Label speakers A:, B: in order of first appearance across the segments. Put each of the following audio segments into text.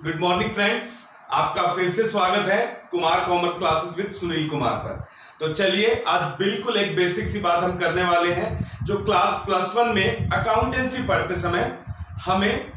A: Good morning friends, आपका फिर से स्वागत है Kumar commerce classes with Sunil Kumar पर। तो चलिए आज बिल्कुल एक बेसिक सी बात हम करने वाले हैं जो क्लास +1 में अकाउंटेंसी पढ़ते समय हमें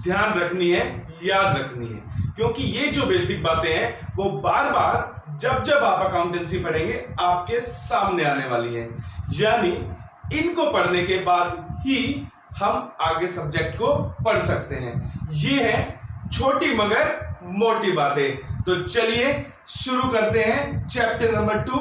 A: ध्यान रखनी है, याद रखनी है, क्योंकि ये जो बेसिक बातें हैं वो बार बार जब जब आप अकाउंटेंसी पढ़ेंगे आपके सामने आने वाली है। यानी इनको पढ़ने के बाद ही हम आगे सब्जेक्ट को पढ़ सकते हैं। ये है छोटी मगर मोटी बातें। तो चलिए शुरू करते हैं chapter number 2,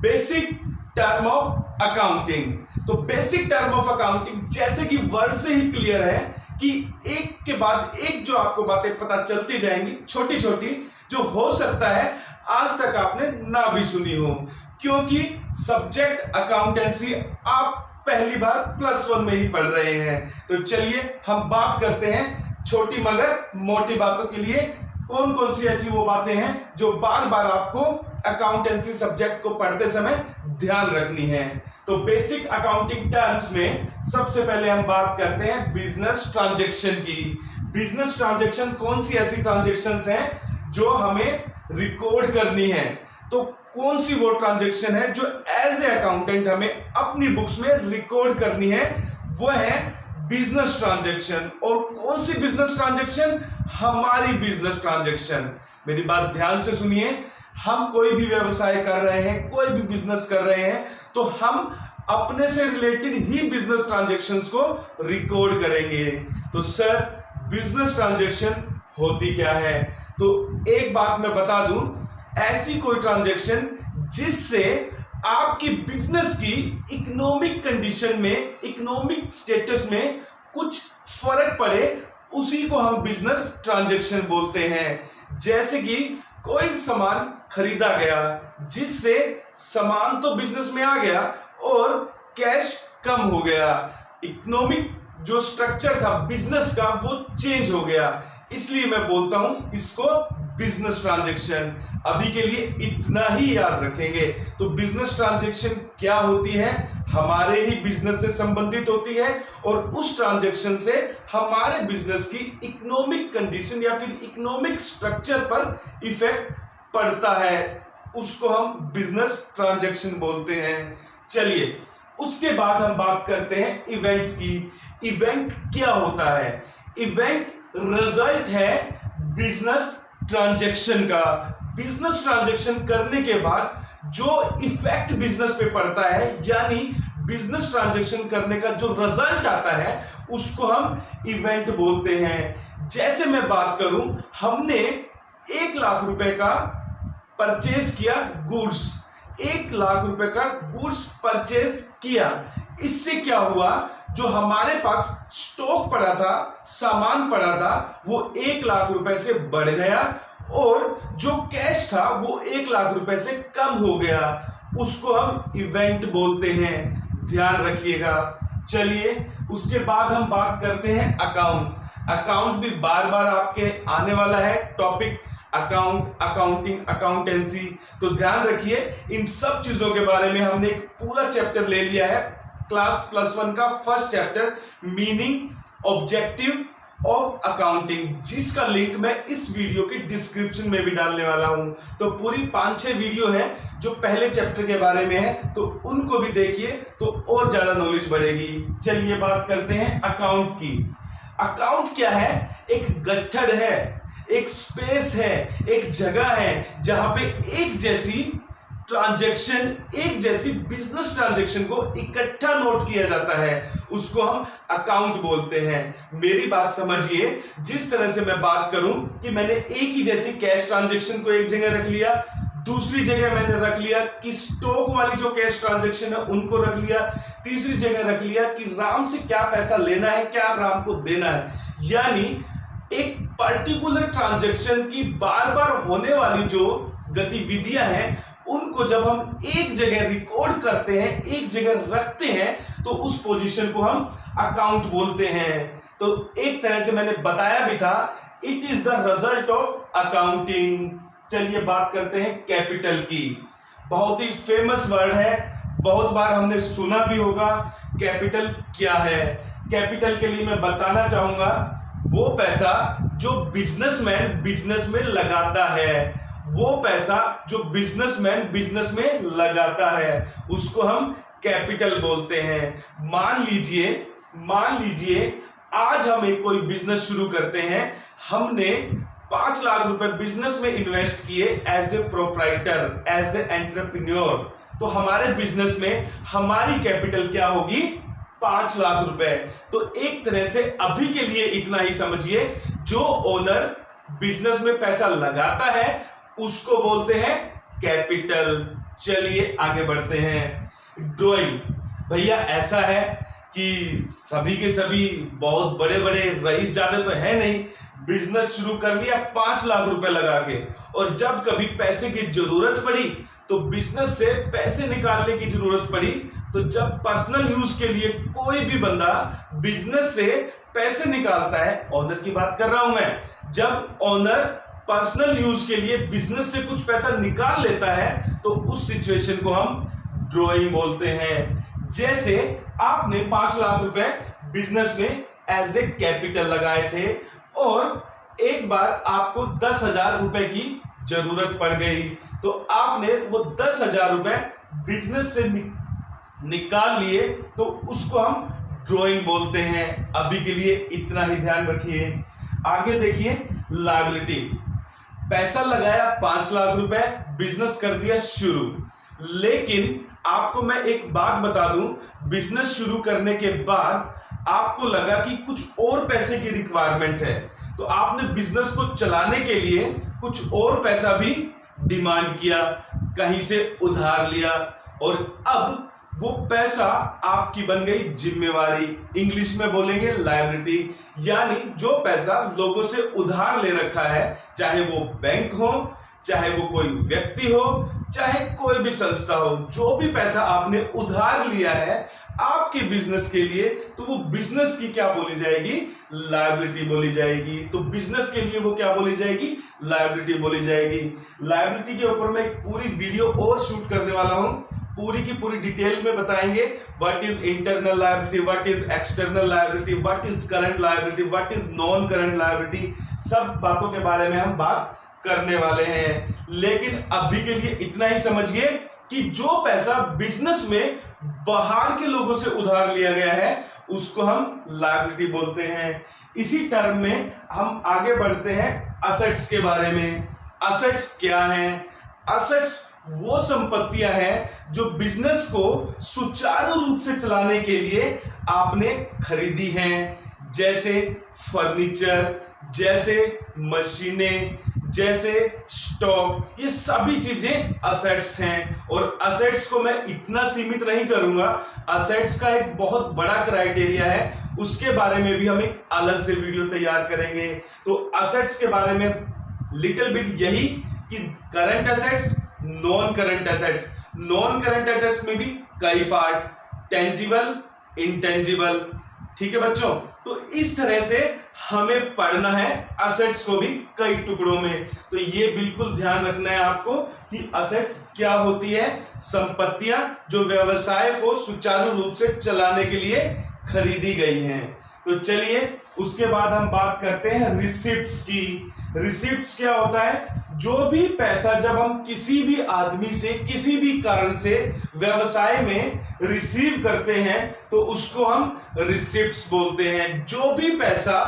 A: basic term of accounting. तो बेसिक टर्म ऑफ अकाउंटिंग जैसे कि वर्ड से ही क्लियर है कि एक के बाद एक जो आपको बातें पता चलती जाएंगी, छोटी छोटी, जो हो सकता है आज तक आपने ना भी सुनी हो, क्योंकि सब्जेक्ट अकाउंटेंसी आप पहली बार +1 में ही पढ़ रहे हैं। तो चलिए हम बात करते हैं छोटी मगर मोटी बातों के लिए कौन कौन सी ऐसी वो बातें हैं जो बार बार आपको अकाउंटेंसी सब्जेक्ट को पढ़ते समय ध्यान रखनी है। तो बेसिक अकाउंटिंग टर्म्स में सबसे पहले हम बात करते हैं बिजनेस ट्रांजैक्शन की। बिजनेस ट्रांजैक्शन कौन सी ऐसी ट्रांजैक्शंस हैं जो हमें रिकॉर्ड करनी है। तो कौन सी वो ट्रांजैक्शन है जो एज ए अकाउंटेंट हमें अपनी बुक्स में रिकॉर्ड करनी है, वो है बिजनेस ट्रांजैक्शन। और कौन सी बिजनेस ट्रांजैक्शन? हमारी बिजनेस ट्रांजैक्शन। मेरी बात ध्यान से सुनिए, हम कोई भी व्यवसाय कर रहे हैं, कोई भी बिजनेस कर रहे हैं, तो हम अपने से रिलेटेड ही बिजनेस ट्रांजैक्शंस को रिकॉर्ड करेंगे। तो सर बिजनेस ट्रांजैक्शन होती क्या है? तो एक बात मैं बता दूं, ऐसी कोई ट्रांजैक्शन जिससे आपकी बिजनेस की इकोनॉमिक कंडीशन में, इकोनॉमिक स्टेटस में कुछ फर्क पड़े, उसी को हम बिजनेस ट्रांजैक्शन बोलते हैं। जैसे कि कोई सामान खरीदा गया जिससे सामान तो बिजनेस में आ गया और कैश कम हो गया, इकोनॉमिक जो स्ट्रक्चर था बिजनेस का वो चेंज हो गया, इसलिए मैं बोलता हूं इसको बिजनेस ट्रांजैक्शन। अभी के लिए इतना ही याद रखेंगे। तो बिजनेस ट्रांजैक्शन क्या होती है? हमारे ही बिजनेस से संबंधित होती है और उस ट्रांजैक्शन से हमारे बिजनेस की इकोनॉमिक कंडीशन या फिर इकोनॉमिक स्ट्रक्चर पर इफेक्ट पड़ता है, उसको हम बिजनेस ट्रांजैक्शन बोलते हैं। चलिए उसके बाद हम बात करते हैं इवेंट की। इवेंट क्या होता है? इवेंट रिजल्ट है बिजनेस ट्रांजैक्शन का। बिजनेस ट्रांजैक्शन करने के बाद जो इफेक्ट बिजनेस पे पड़ता है, यानी बिजनेस ट्रांजैक्शन करने का जो रिजल्ट आता है, उसको हम इवेंट बोलते हैं। जैसे मैं बात करूं, हमने 1 लाख रुपए का परचेज किया गुड्स, 1 लाख रुपए का गुड्स परचेज किया। इससे क्या हुआ? जो हमारे पास स्टॉक पड़ा था, सामान पड़ा था, वो 1 लाख रुपए से बढ़ गया और जो कैश था वो 1 लाख रुपए से कम हो गया, उसको हम इवेंट बोलते हैं। ध्यान रखिएगा। चलिए उसके बाद हम बात करते हैं अकाउंट। अकाउंट भी बार बार आपके आने वाला है टॉपिक, अकाउंट, अकाउंटिंग, अकाउंटेंसी। तो ध्यान रखिए, इन सब चीजों के बारे में हमने एक पूरा चैप्टर ले लिया है क्लास +1 का first chapter, meaning objective of accounting, जिसका लिंक मैं इस वीडियो के डिस्क्रिप्शन में भी डालने वाला हूं। तो पूरी 5-6 वीडियो है जो पहले चैप्टर के बारे में है, तो उनको भी देखिए तो और ज्यादा नॉलेज बढ़ेगी। चलिए बात करते हैं अकाउंट की। अकाउंट क्या है? एक गट्ठर है, एक स्पेस है, एक जगह है जहां पे एक जैसी ट्रांजैक्शन, एक जैसी बिजनेस ट्रांजैक्शन को इकट्ठा नोट किया जाता है, उसको हम अकाउंट बोलते हैं। मेरी बात समझिए, जिस तरह से मैं बात करूं कि मैंने एक ही जैसी कैश ट्रांजैक्शन को एक जगह रख लिया, दूसरी जगह मैंने रख लिया कि स्टॉक वाली जो कैश ट्रांजैक्शन है उनको रख लिया, तीसरी जगह रख लिया कि राम से क्या पैसा लेना है, क्या राम को देना है। यानी एक पर्टिकुलर ट्रांजैक्शन की बार बार होने वाली जो गतिविधियां हैं, उनको जब हम एक जगह रिकॉर्ड करते हैं, एक जगह रखते हैं, तो उस पोजीशन को हम अकाउंट बोलते हैं। तो एक तरह से मैंने बताया भी था, it is the result of accounting. चलिए बात करते हैं कैपिटल की। बहुत ही फेमस वर्ड है, बहुत बार हमने सुना भी होगा। कैपिटल क्या है? कैपिटल के लिए मैं बताना चाहूंगा वो पैसा जो बिजनेसमैन बिजनेस में लगाता है, वो पैसा जो बिजनेसमैन बिजनेस में लगाता है उसको हम कैपिटल बोलते हैं। मान लीजिए आज हम एक कोई बिजनेस शुरू करते हैं, हमने 5 लाख रुपए बिजनेस में इन्वेस्ट किए as a proprietor, as a entrepreneur. तो हमारे बिजनेस में हमारी कैपिटल क्या होगी? 5 लाख रुपए। तो एक तरह से अभी के लिए इतना ही समझिए, जो ओनर बिजनेस में पैसा लगाता है उसको बोलते हैं कैपिटल। चलिए आगे बढ़ते हैं। ड्राइंग, भैया ऐसा है कि सभी के सभी बहुत बड़े बड़े रईस ज्यादा तो है नहीं, बिजनेस शुरू कर लिया 5 लाख रुपए लगा के, और जब कभी पैसे की जरूरत पड़ी तो बिजनेस से पैसे निकालने की जरूरत पड़ी, तो जब पर्सनल यूज के लिए कोई भी बंदा बिजनेस से पैसे निकालता है, ओनर की बात कर रहा हूं मैं, जब ओनर पर्सनल यूज के लिए बिजनेस से कुछ पैसा निकाल लेता है तो उस सिचुएशन को हम ड्रॉइंग बोलते हैं। जैसे आपने 5 लाख रुपए बिजनेस में एज ए कैपिटल लगाए थे और एक बार आपको 10,000 रुपए की जरूरत पड़ गई, तो आपने वो 10,000 रुपए बिजनेस से निकाल लिए, तो उसको हम ड्रॉइंग बोलते हैं। अभी के लिए इतना ही ध्यान रखिए। आगे देखिए, लायबिलिटी। पैसा लगाया 5 लाख रुपए, बिजनेस कर दिया शुरू, लेकिन आपको मैं एक बात बता दूं, बिजनेस शुरू करने के बाद आपको लगा कि कुछ और पैसे की रिक्वायरमेंट है, तो आपने बिजनेस को चलाने के लिए कुछ और पैसा भी डिमांड किया, कहीं से उधार लिया, और अब वो पैसा आपकी बन गई जिम्मेवारी। इंग्लिश में बोलेंगे लायबिलिटी, यानी जो पैसा लोगों से उधार ले रखा है, चाहे वो बैंक हो, चाहे वो कोई व्यक्ति हो, चाहे कोई भी संस्था हो, जो भी पैसा आपने उधार लिया है आपके बिजनेस के लिए, तो वो बिजनेस की क्या बोली जाएगी? लायबिलिटी बोली जाएगी। तो बिजनेस के लिए वो क्या बोली जाएगी? लायबिलिटी बोली जाएगी। लायबिलिटी के ऊपर मैं एक पूरी वीडियो और शूट करने वाला हूं, पूरी की पूरी डिटेल में बताएंगे what is internal liability, what is external liability, what is current liability, what is non current liability, सब बातों के बारे में हम बात करने वाले हैं। लेकिन अभी के लिए इतना ही समझिए कि जो पैसा बिजनेस में बाहर के लोगों से उधार लिया गया है उसको हम लायबिलिटी बोलते हैं। इसी टर्म में हम आगे बढ़ते हैं असेट्स के बारे में। असेट्स क्या हैं? असेट्स वो संपत्तियां हैं जो बिजनेस को सुचारू रूप से चलाने के लिए आपने खरीदी हैं, जैसे फर्नीचर, जैसे मशीनें, जैसे स्टॉक, ये सभी चीजें असेट्स हैं। और असेट्स को मैं इतना सीमित नहीं करूंगा, असेट्स का एक बहुत बड़ा क्राइटेरिया है, उसके बारे में भी हम एक अलग से वीडियो तैयार करेंगे। तो असेट्स के बारे में लिटिल बिट यही कि current assets, non current assets. Non current assets में भी कई पार्ट, टेंजिबल, इंटेंजिबल, ठीक है बच्चों। तो इस तरह से हमें पढ़ना है असेट्स को भी कई टुकड़ों में। तो ये बिल्कुल ध्यान रखना है आपको कि असेट्स क्या होती है? संपत्तियां जो व्यवसाय को सुचारू रूप से चलाने के लिए खरीदी गई हैं। तो चलिए उसके बाद हम बात करते हैं रिसिप्ट्स की। रिसिप्ट्स क्या होता है? जो भी पैसा जब हम किसी भी आदमी से किसी भी कारण से व्यवसाय में रिसीव करते हैं तो उसको हम रिसिप्ट्स बोलते हैं। जो भी पैसा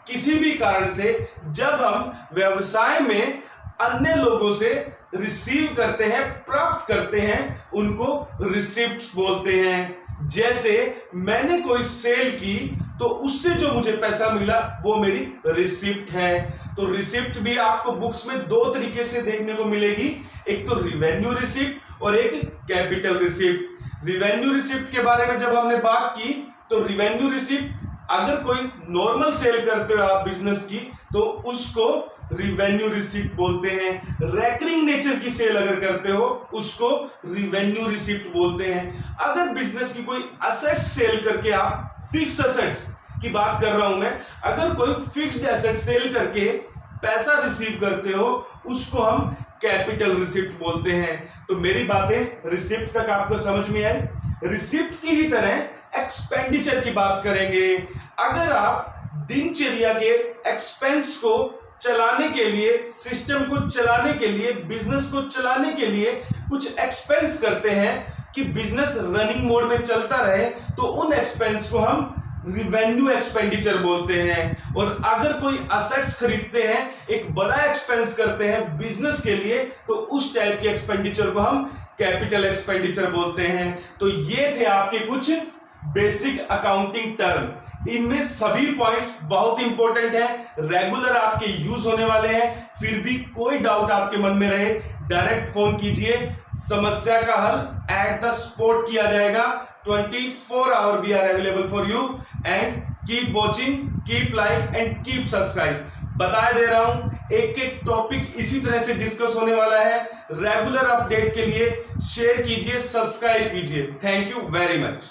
A: किसी भी कारण से जब हम व्यवसाय में अन्य लोगों से रिसीव करते हैं, प्राप्त करते हैं, उनको रिसिप्ट्स बोलते हैं। जैसे मैंने कोई सेल की तो उससे जो मुझे पैसा मिला वो मेरी रिसिप्ट है। तो रिसिप्ट भी आपको बुक्स में 2 तरीके से देखने को मिलेगी, एक तो रिवेन्यू रिसिप्ट और एक कैपिटल रिसिप्ट। रिवेन्यू रिसिप्ट के बारे में जब हमने बात की तो रिवेन्यू रिसिप्ट, अगर कोई नॉर्मल सेल करते हो आप बिजनेस की तो उसको रिवेन्यू रिसिप्ट बोलते हैं। रेकरिंग नेचर की सेल अगर करते हो उसको रिवेन्यू रिसिप्ट बोलते हैं। अगर बिजनेस की कोई असेट्स सेल करके, आप फिक्स असेट्स की बात कर रहा हूं मैं, अगर कोई फिक्स्ड एसेट सेल करके पैसा रिसीव करते हो उसको हम कैपिटल रिसिप्ट बोलते हैं। तो मेरी बातें रिसिप्ट तक आपको समझ में आई। रिसिप्ट की ही तरह एक्सपेंडिचर की बात करेंगे। अगर आप दिनचर्या के एक्सपेंस को चलाने के लिए, सिस्टम को चलाने के लिए, बिजनेस को चलाने के लिए कुछ एक्सपेंस करते हैं कि बिजनेस रनिंग मोड में चलता रहे, तो उन एक्सपेंस को हम रिवेन्यू एक्सपेंडिचर बोलते हैं। और अगर कोई असेट्स खरीदते हैं, एक बड़ा एक्सपेंस करते हैं बिजनेस के लिए, तो उस टाइप के एक्सपेंडिचर को हम कैपिटल एक्सपेंडिचर बोलते हैं। तो ये थे आपके कुछ बेसिक अकाउंटिंग टर्म। इनमें सभी पॉइंट्स बहुत इंपॉर्टेंट हैं, रेगुलर आपके यूज होने वाले हैं। फिर भी कोई डाउट आपके मन में रहे, डायरेक्ट फोन कीजिए, समस्या का हल एट द स्पॉट किया जाएगा। 24 hour we are available for you and keep watching, keep like and keep subscribe. बता दे रहा हूं, एक एक टॉपिक इसी तरह से डिस्कस होने वाला है। रेगुलर अपडेट के लिए शेयर कीजिए, सब्सक्राइब कीजिए। Thank you very much.